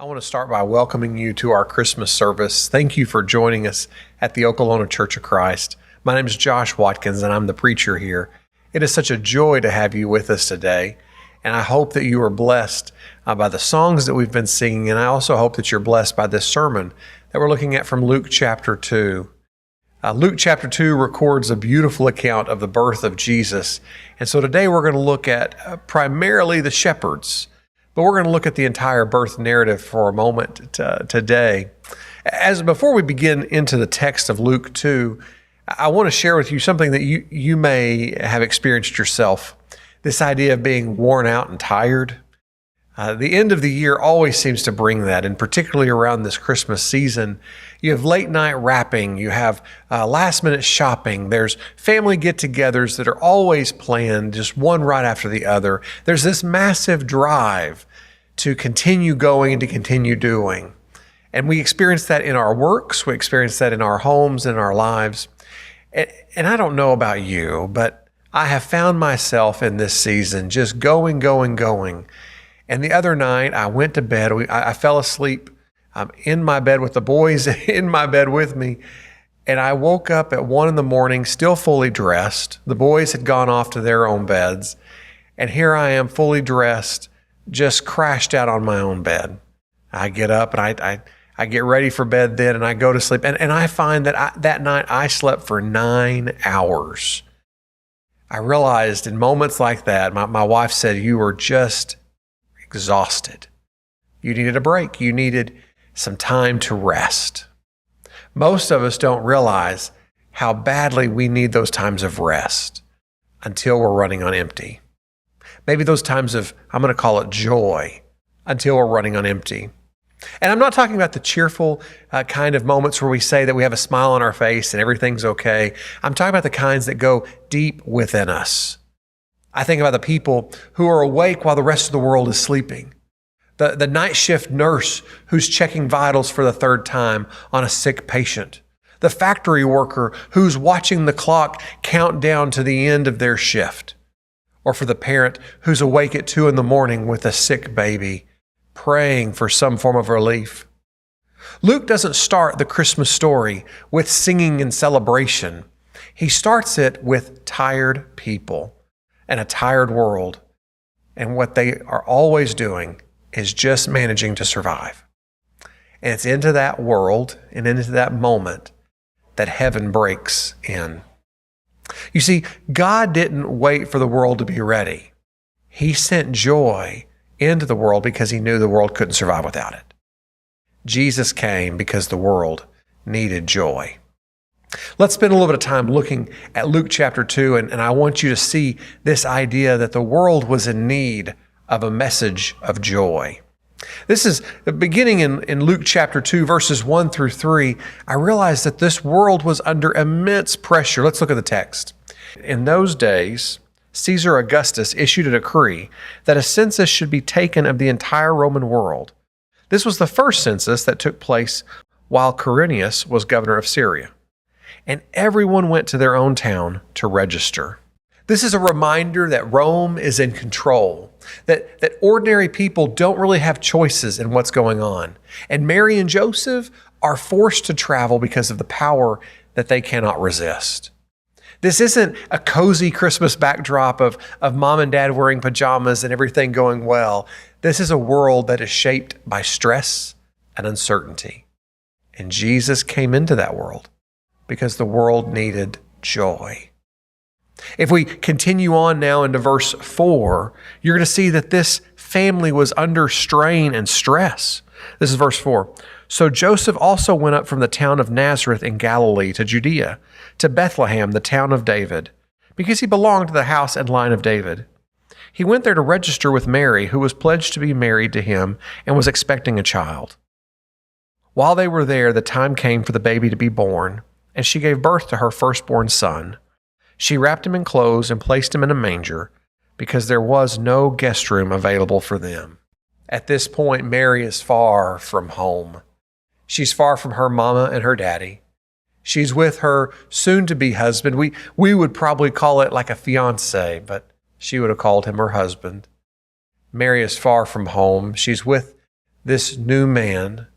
I want to start by welcoming you to our Christmas service. Thank you for joining us at the Okolona Church of Christ. My name is Josh Watkins, and I'm the preacher here. It is such a joy to have you with us today, and I hope that you are blessed by the songs that we've been singing, and I also hope that you're blessed by this sermon that we're looking at from Luke chapter 2. Luke chapter 2 records a beautiful account of the birth of Jesus, and so today we're going to look at primarily the shepherds. But we're going to look at the entire birth narrative for a moment today. Before we begin into the text of Luke 2, I want to share with you something that you may have experienced yourself. This idea of being worn out and tired. The end of the year always seems to bring that, and particularly around this Christmas season. You have late night wrapping, you have last minute shopping, there's family get-togethers that are always planned, just one right after the other. There's this massive drive to continue going and to continue doing. And we experience that in our works, we experience that in our homes, in our lives. And I don't know about you, but I have found myself in this season just going. And the other night, I went to bed. I fell asleep in my bed with the boys in my bed with me. And I woke up at 1 a.m, still fully dressed. The boys had gone off to their own beds. And here I am, fully dressed, just crashed out on my own bed. I get up and I get ready for bed then, and I go to sleep. And I find that that night I slept for 9 hours. I realized in moments like that, my wife said, "You were just exhausted. You needed a break. You needed some time to rest." Most of us don't realize how badly we need those times of rest until we're running on empty. Maybe those times of, I'm going to call it joy, until we're running on empty. And I'm not talking about the cheerful kind of moments where we say that we have a smile on our face and everything's okay. I'm talking about the kinds that go deep within us. I think about the people who are awake while the rest of the world is sleeping. The night shift nurse who's checking vitals for the third time on a sick patient. The factory worker who's watching the clock count down to the end of their shift. Or for the parent who's awake at 2 a.m. with a sick baby, praying for some form of relief. Luke doesn't start the Christmas story with singing and celebration. He starts it with tired people and a tired world. And what they are always doing is just managing to survive. And it's into that world and into that moment that heaven breaks in. You see, God didn't wait for the world to be ready. He sent joy into the world because he knew the world couldn't survive without it. Jesus came because the world needed joy. Let's spend a little bit of time looking at Luke chapter 2, and I want you to see this idea that the world was in need of a message of joy. This is beginning in Luke chapter 2, verses 1 through 3. I realized that this world was under immense pressure. Let's look at the text. In those days, Caesar Augustus issued a decree that a census should be taken of the entire Roman world. This was the first census that took place while Quirinius was governor of Syria. And everyone went to their own town to register. This is a reminder that Rome is in control, that ordinary people don't really have choices in what's going on. And Mary and Joseph are forced to travel because of the power that they cannot resist. This isn't a cozy Christmas backdrop of mom and dad wearing pajamas and everything going well. This is a world that is shaped by stress and uncertainty. And Jesus came into that world because the world needed joy. If we continue on now into verse 4, you're going to see that this family was under strain and stress. This is verse 4. So Joseph also went up from the town of Nazareth in Galilee to Judea, to Bethlehem, the town of David, because he belonged to the house and line of David. He went there to register with Mary, who was pledged to be married to him and was expecting a child. While they were there, the time came for the baby to be born, and she gave birth to her firstborn son. She wrapped him in clothes and placed him in a manger because there was no guest room available for them. At this point, Mary is far from home. She's far from her mama and her daddy. She's with her soon-to-be husband. We would probably call it like a fiancé, but she would have called him her husband. Mary is far from home. She's with this new man,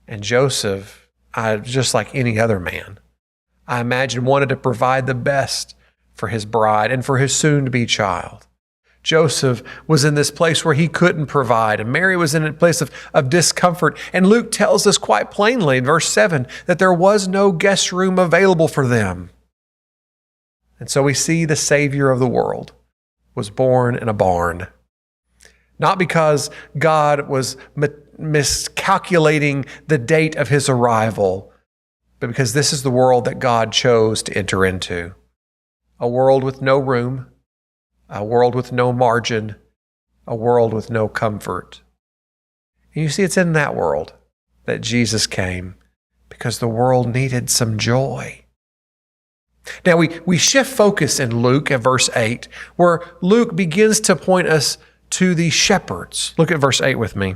and Joseph, just like any other man, I imagine wanted to provide the best for his bride and for his soon-to-be child. Joseph was in this place where he couldn't provide, and Mary was in a place of discomfort. And Luke tells us quite plainly in verse 7 that there was no guest room available for them. And so we see the Savior of the world was born in a barn. Not because God was miscalculating the date of his arrival, but because this is the world that God chose to enter into. A world with no room, a world with no margin, a world with no comfort. And you see, it's in that world that Jesus came because the world needed some joy. Now, we shift focus in Luke at verse 8, where Luke begins to point us to the shepherds. Look at verse 8 with me.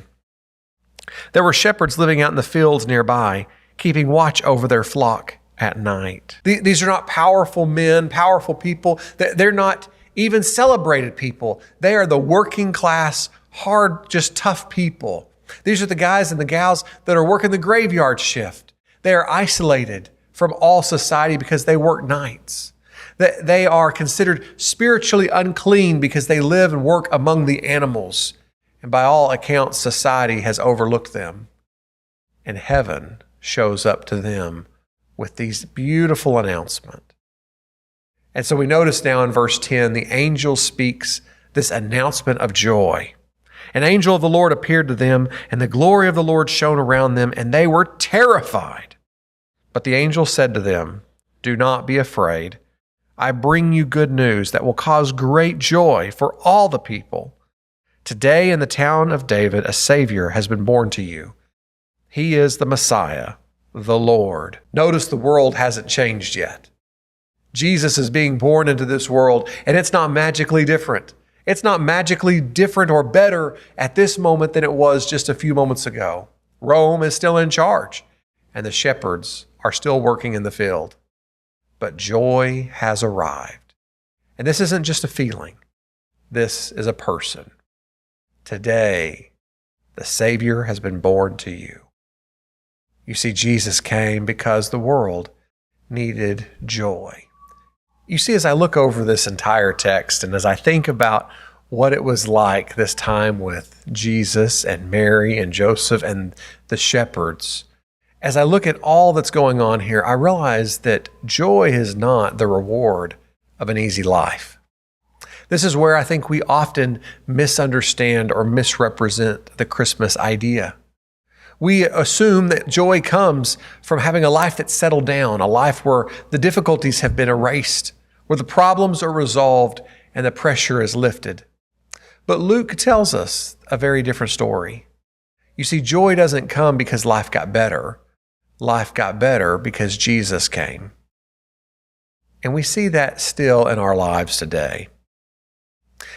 There were shepherds living out in the fields nearby, keeping watch over their flock at night. These are not powerful men, powerful people. They're not even celebrated people. They are the working class, hard, just tough people. These are the guys and the gals that are working the graveyard shift. They are isolated from all society because they work nights. They are considered spiritually unclean because they live and work among the animals. And by all accounts, society has overlooked them. And heaven shows up to them with these beautiful announcements. And so we notice now in verse 10, the angel speaks this announcement of joy. An angel of the Lord appeared to them, and the glory of the Lord shone around them, and they were terrified. But the angel said to them, "Do not be afraid. I bring you good news that will cause great joy for all the people. Today in the town of David, a Savior has been born to you. He is the Messiah, the Lord." Notice the world hasn't changed yet. Jesus is being born into this world, and it's not magically different. It's not magically different or better at this moment than it was just a few moments ago. Rome is still in charge, and the shepherds are still working in the field. But joy has arrived. And this isn't just a feeling. This is a person. Today, the Savior has been born to you. You see, Jesus came because the world needed joy. You see, as I look over this entire text and as I think about what it was like this time with Jesus and Mary and Joseph and the shepherds, as I look at all that's going on here, I realize that joy is not the reward of an easy life. This is where I think we often misunderstand or misrepresent the Christmas idea. We assume that joy comes from having a life that's settled down, a life where the difficulties have been erased, where the problems are resolved and the pressure is lifted. But Luke tells us a very different story. You see, joy doesn't come because life got better. Life got better because Jesus came. And we see that still in our lives today.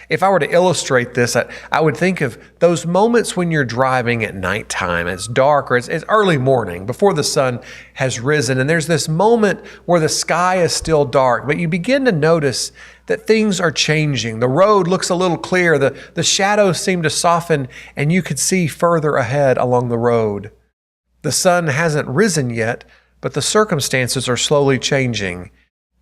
If I were to illustrate this, I would think of those moments when you're driving at nighttime. It's dark or it's early morning before the sun has risen. And there's this moment where the sky is still dark, but you begin to notice that things are changing. The road looks a little clear. The shadows seem to soften, and you could see further ahead along the road. The sun hasn't risen yet, but the circumstances are slowly changing.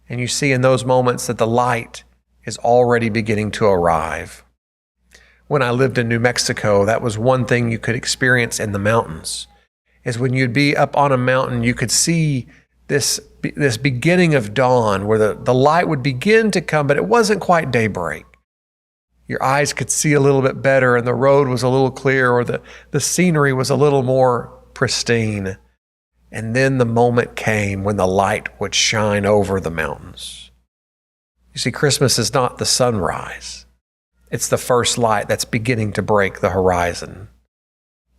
And you see in those moments that the light is already beginning to arrive. When I lived in New Mexico, that was one thing you could experience in the mountains, is when you'd be up on a mountain, you could see this beginning of dawn where the light would begin to come, but it wasn't quite daybreak. Your eyes could see a little bit better and the road was a little clearer, or the scenery was a little more pristine. And then the moment came when the light would shine over the mountains. You see, Christmas is not the sunrise. It's the first light that's beginning to break the horizon.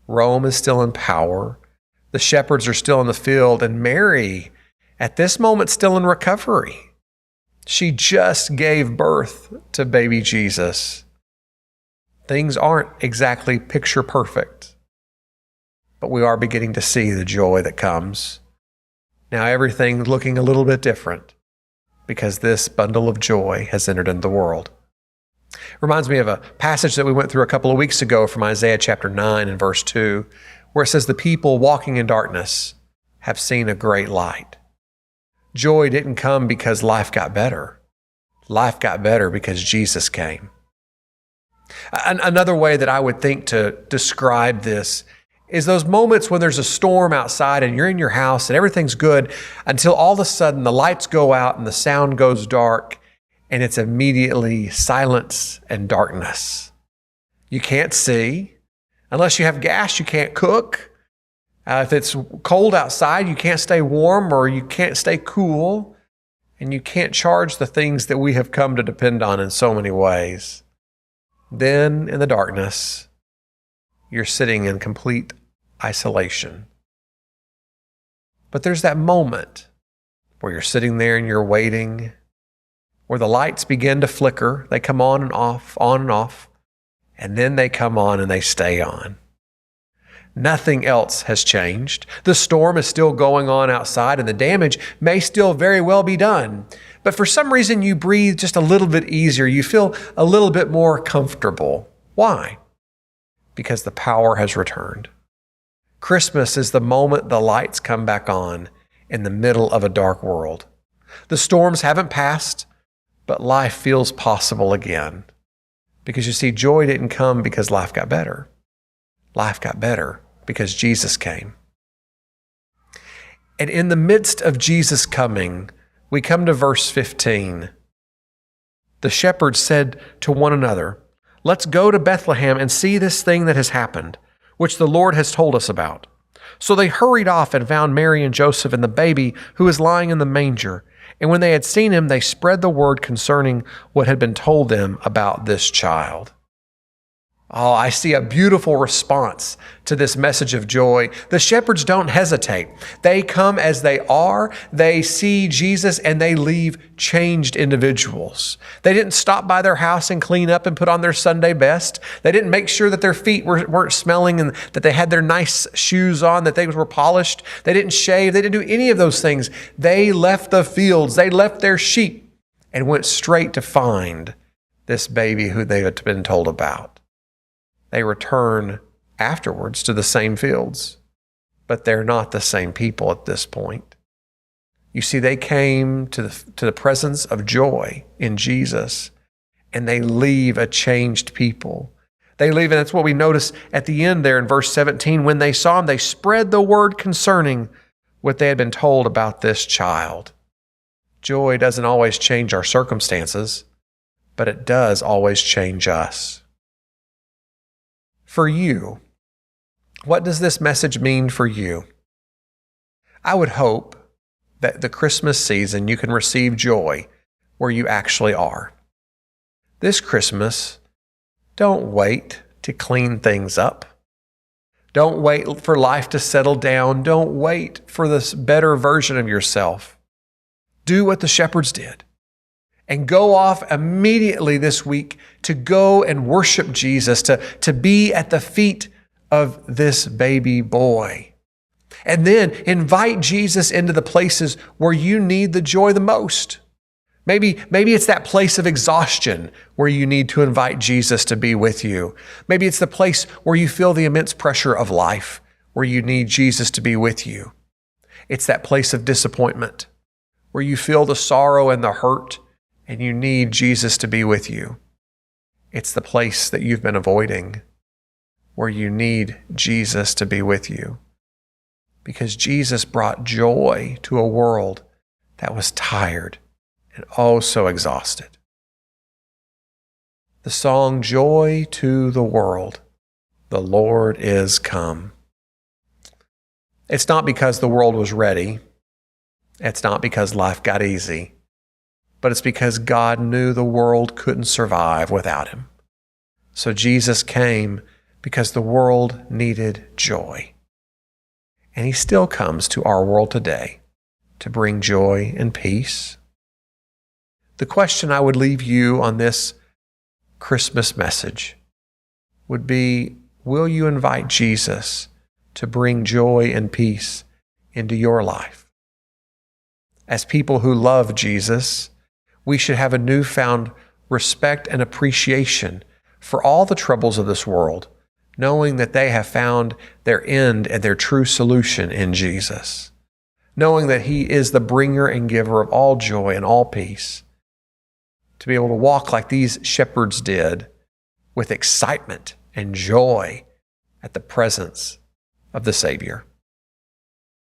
Rome is still in power. The shepherds are still in the field, and Mary, at this moment, still in recovery. She just gave birth to baby Jesus. Things aren't exactly picture perfect, but we are beginning to see the joy that comes. Now everything's looking a little bit different, because this bundle of joy has entered into the world. Reminds me of a passage that we went through a couple of weeks ago from Isaiah chapter 9 and verse 2, where it says, "The people walking in darkness have seen a great light." Joy didn't come because life got better. Life got better because Jesus came. Another way that I would think to describe this is those moments when there's a storm outside and you're in your house and everything's good until all of a sudden the lights go out and the sound goes dark and it's immediately silence and darkness. You can't see. Unless you have gas, you can't cook. If it's cold outside, you can't stay warm or you can't stay cool. And you can't charge the things that we have come to depend on in so many ways. Then in the darkness, you're sitting in complete isolation. But there's that moment where you're sitting there and you're waiting, where the lights begin to flicker. They come on and off, and then they come on and they stay on. Nothing else has changed. The storm is still going on outside and the damage may still very well be done. But for some reason, you breathe just a little bit easier. You feel a little bit more comfortable. Why? Because the power has returned. Christmas is the moment the lights come back on in the middle of a dark world. The storms haven't passed, but life feels possible again. Because you see, joy didn't come because life got better. Life got better because Jesus came. And in the midst of Jesus coming, we come to verse 15. The shepherds said to one another, "Let's go to Bethlehem and see this thing that has happened, which the Lord has told us about." So they hurried off and found Mary and Joseph and the baby who was lying in the manger. And when they had seen him, they spread the word concerning what had been told them about this child. Oh, I see a beautiful response to this message of joy. The shepherds don't hesitate. They come as they are. They see Jesus and they leave changed individuals. They didn't stop by their house and clean up and put on their Sunday best. They didn't make sure that their feet weren't smelling and that they had their nice shoes on, that they were polished. They didn't shave. They didn't do any of those things. They left the fields. They left their sheep and went straight to find this baby who they had been told about. They return afterwards to the same fields, but they're not the same people at this point. You see, they came to the presence of joy in Jesus, and they leave a changed people. They leave, and that's what we notice at the end there in verse 17. When they saw him, they spread the word concerning what they had been told about this child. Joy doesn't always change our circumstances, but it does always change us. For you, what does this message mean for you? I would hope that the Christmas season you can receive joy where you actually are. This Christmas, don't wait to clean things up. Don't wait for life to settle down. Don't wait for this better version of yourself. Do what the shepherds did. And go off immediately this week to go and worship Jesus, to be at the feet of this baby boy. And then invite Jesus into the places where you need the joy the most. Maybe it's that place of exhaustion where you need to invite Jesus to be with you. Maybe it's the place where you feel the immense pressure of life, where you need Jesus to be with you. It's that place of disappointment where you feel the sorrow and the hurt and you need Jesus to be with you. It's the place that you've been avoiding, where you need Jesus to be with you. Because Jesus brought joy to a world that was tired and oh so exhausted. The song, "Joy to the World, the Lord is come." It's not because the world was ready. It's not because life got easy. But it's because God knew the world couldn't survive without him. So Jesus came because the world needed joy. And he still comes to our world today to bring joy and peace. The question I would leave you on this Christmas message would be, will you invite Jesus to bring joy and peace into your life? As people who love Jesus, we should have a newfound respect and appreciation for all the troubles of this world, knowing that they have found their end and their true solution in Jesus, knowing that He is the bringer and giver of all joy and all peace, to be able to walk like these shepherds did, with excitement and joy at the presence of the Savior.